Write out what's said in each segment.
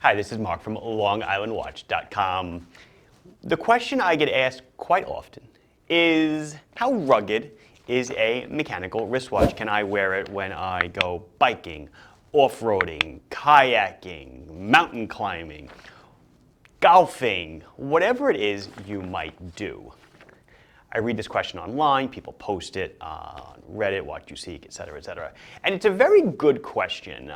Hi, this is Mark from LongIslandWatch.com. The question I get asked quite often is, how rugged is a mechanical wristwatch? Can I wear it when I go biking, off-roading, kayaking, mountain climbing, golfing, whatever it is you might do? I read this question online, people post it on Reddit, Watch You Seek, etc., etc. And it's a very good question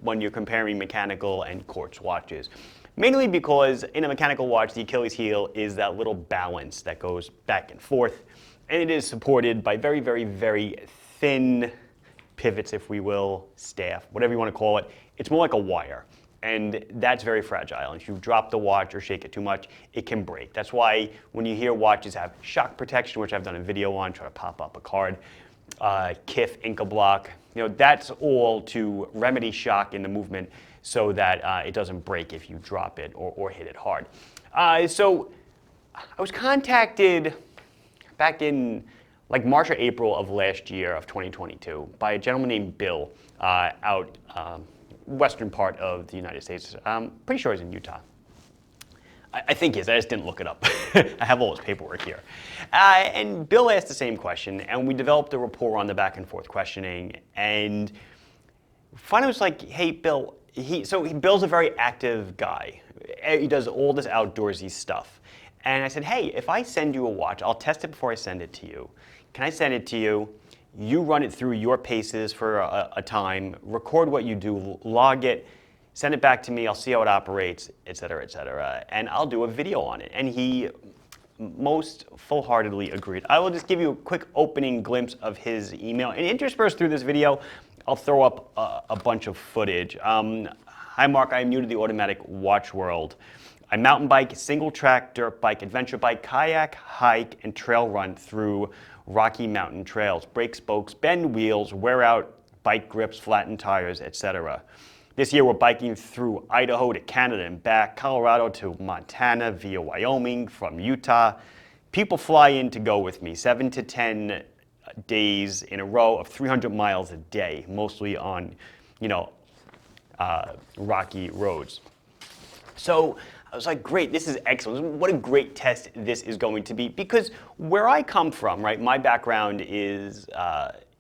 when you're comparing mechanical and quartz watches. Mainly because in a mechanical watch, the Achilles heel is that little balance that goes back and forth. And it is supported by very, very, very thin pivots, if we will, staff, whatever you want to call it. It's more like a wire. And that's very fragile. And if you drop the watch or shake it too much, it can break. That's why when you hear watches have shock protection, which I've done a video on, try to pop up a card, KIF, Inca block, that's all to remedy shock in the movement so that it doesn't break if you drop it or hit it hard. So I was contacted back in like March or April of last year of 2022 by a gentleman named Bill out western part of the United States. I'm pretty sure he's in Utah. I think he is. I just didn't look it up. I have all his paperwork here. And Bill asked the same question, and we developed a rapport on the back and forth questioning. And finally, I was like, hey, Bill. Bill's a very active guy. He does all this outdoorsy stuff. And I said, hey, if I send you a watch, I'll test it before I send it to you. Can I send it to you? You run it through your paces for a time, record what you do, log it, send it back to me, I'll see how it operates, et cetera, and I'll do a video on it. And he most full-heartedly agreed. I will just give you a quick opening glimpse of his email. And interspersed through this video, I'll throw up a bunch of footage. Hi, Mark, I am new to the automatic watch world. I mountain bike, single track, dirt bike, adventure bike, kayak, hike, and trail run through rocky mountain trails, break spokes, bend wheels, wear out bike grips, flatten tires, etc. This year we're biking through Idaho to Canada and back, Colorado to Montana via Wyoming from Utah. People fly in to go with me, 7 to 10 days in a row of 300 miles a day, mostly on, rocky roads. So I was like, great, this is excellent. What a great test this is going to be. Because where I come from, right, my background is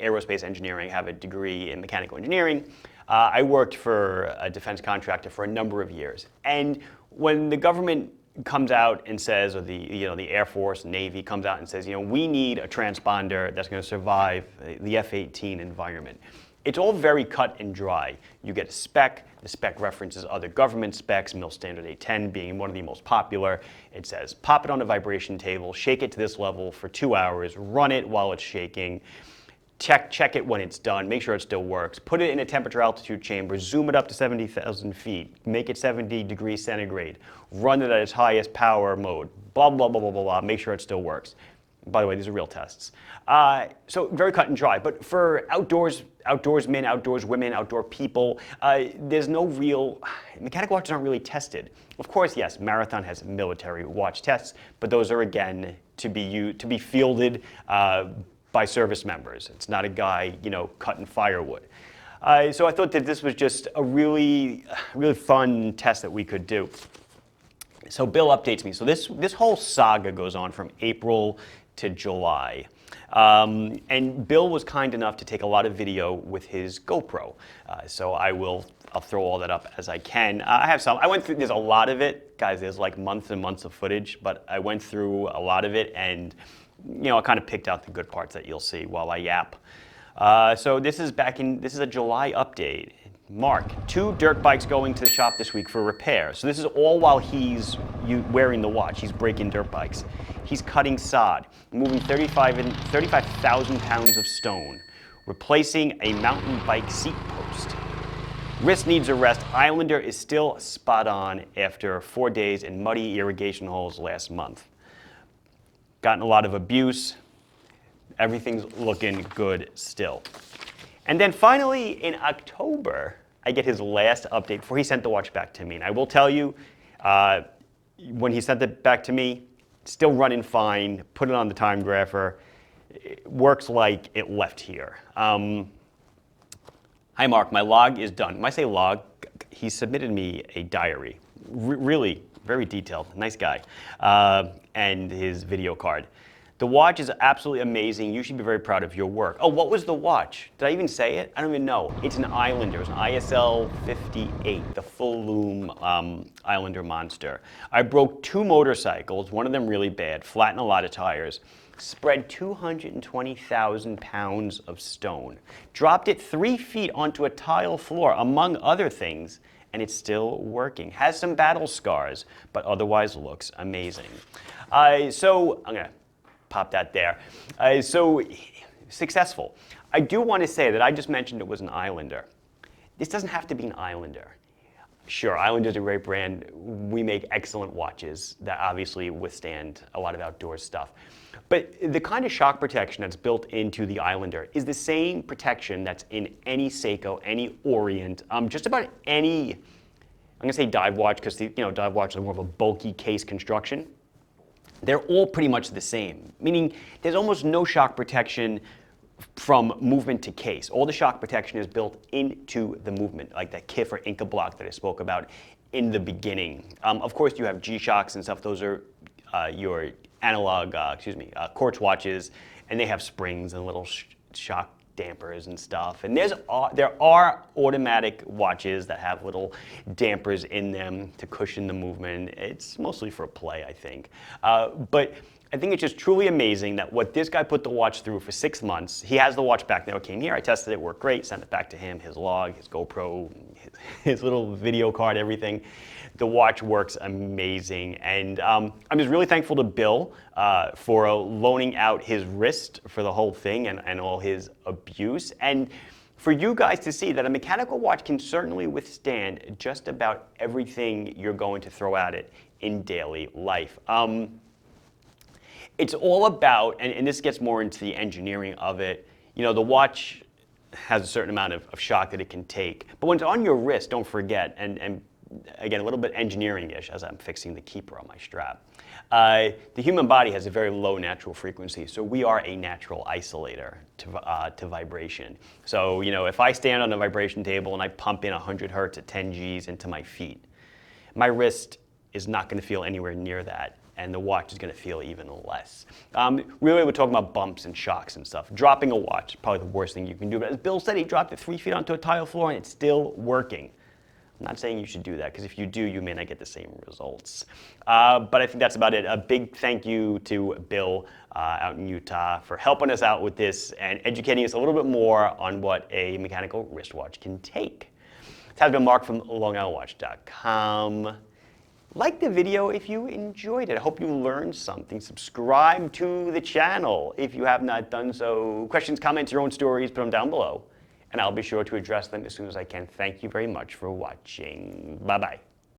aerospace engineering. I have a degree in mechanical engineering. I worked for a defense contractor for a number of years. And when the government comes out and says, or the Air Force, Navy comes out and says, we need a transponder that's going to survive the F-18 environment. It's all very cut and dry. You get a spec. The spec references other government specs, MIL Standard 810 being one of the most popular. It says, pop it on a vibration table, shake it to this level for 2 hours, run it while it's shaking, check it when it's done, make sure it still works, put it in a temperature altitude chamber, zoom it up to 70,000 feet, make it 70 degrees centigrade, run it at its highest power mode, blah, blah, blah, blah, blah, blah, make sure it still works. By the way, these are real tests. So very cut and dry. But for outdoorsmen, outdoorswomen, outdoor people, there's no real, mechanical watches aren't really tested. Of course, yes, Marathon has military watch tests, but those are, again, to be fielded by service members. It's not a guy, cutting firewood. So I thought that this was just a really, really fun test that we could do. So Bill updates me. So this whole saga goes on from April to July. And Bill was kind enough to take a lot of video with his GoPro. So I'll throw all that up as I can. I have some. I went through, there's a lot of it. Guys, there's like months and months of footage, but I went through a lot of it and, I kind of picked out the good parts that you'll see while I yap. So this is a July update. Mark, 2 dirt bikes going to the shop this week for repair. So this is all while he's wearing the watch. He's breaking dirt bikes. He's cutting sod, moving 35,000 pounds of stone, replacing a mountain bike seat post. Wrist needs a rest. Islander is still spot on after 4 days in muddy irrigation holes last month. Gotten a lot of abuse. Everything's looking good still. And then finally, in October, I get his last update before he sent the watch back to me. And I will tell you, when he sent it back to me, still running fine, put it on the time grapher. It works like it left here. Hi, Mark, my log is done. When I say log, he submitted me a diary, really very detailed, nice guy, and his video card. The watch is absolutely amazing. You should be very proud of your work. Oh, what was the watch? Did I even say it? I don't even know. It's an Islander. It's an ISL-58, the full loom Islander monster. I broke 2 motorcycles, one of them really bad, flattened a lot of tires, spread 220,000 pounds of stone, dropped it 3 feet onto a tile floor, among other things, and it's still working. Has some battle scars, but otherwise looks amazing. So I'm gonna pop that there. So successful. I do want to say that I just mentioned it was an Islander. This doesn't have to be an Islander. Sure, Islander's a great brand. We make excellent watches that obviously withstand a lot of outdoor stuff. But the kind of shock protection that's built into the Islander is the same protection that's in any Seiko, any Orient, just about any, I'm gonna say dive watch because dive watches are more of a bulky case construction. They're all pretty much the same, meaning there's almost no shock protection from movement to case. All the shock protection is built into the movement, like that KIF or Inca block that I spoke about in the beginning. Of course, you have G-Shocks and stuff. Those are your analog, quartz watches, and they have springs and little shock dampers and stuff. And there are automatic watches that have little dampers in them to cushion the movement. It's mostly for play, I think. But I think it's just truly amazing that what this guy put the watch through for 6 months. He has the watch back now. It came here, I tested it, worked great, sent it back to him, his log, his GoPro, his little video card, everything. The watch works amazing. And I'm just really thankful to Bill for loaning out his wrist for the whole thing and all his abuse. And for you guys to see that a mechanical watch can certainly withstand just about everything you're going to throw at it in daily life. It's all about, and this gets more into the engineering of it, the watch has a certain amount of shock that it can take. But when it's on your wrist, don't forget, and again, a little bit engineering-ish as I'm fixing the keeper on my strap. The human body has a very low natural frequency, so we are a natural isolator to vibration. So, if I stand on a vibration table and I pump in 100 hertz at 10 Gs into my feet, my wrist is not going to feel anywhere near that, and the watch is going to feel even less. Really, we're talking about bumps and shocks and stuff. Dropping a watch is probably the worst thing you can do, but as Bill said, he dropped it 3 feet onto a tile floor and it's still working. I'm not saying you should do that, because if you do, you may not get the same results. But I think that's about it. A big thank you to Bill out in Utah for helping us out with this and educating us a little bit more on what a mechanical wristwatch can take. This has been Mark from LongIslandWatch.com. Like the video if you enjoyed it. I hope you learned something. Subscribe to the channel if you have not done so. Questions, comments, your own stories, put them down below, and I'll be sure to address them as soon as I can. Thank you very much for watching. Bye-bye.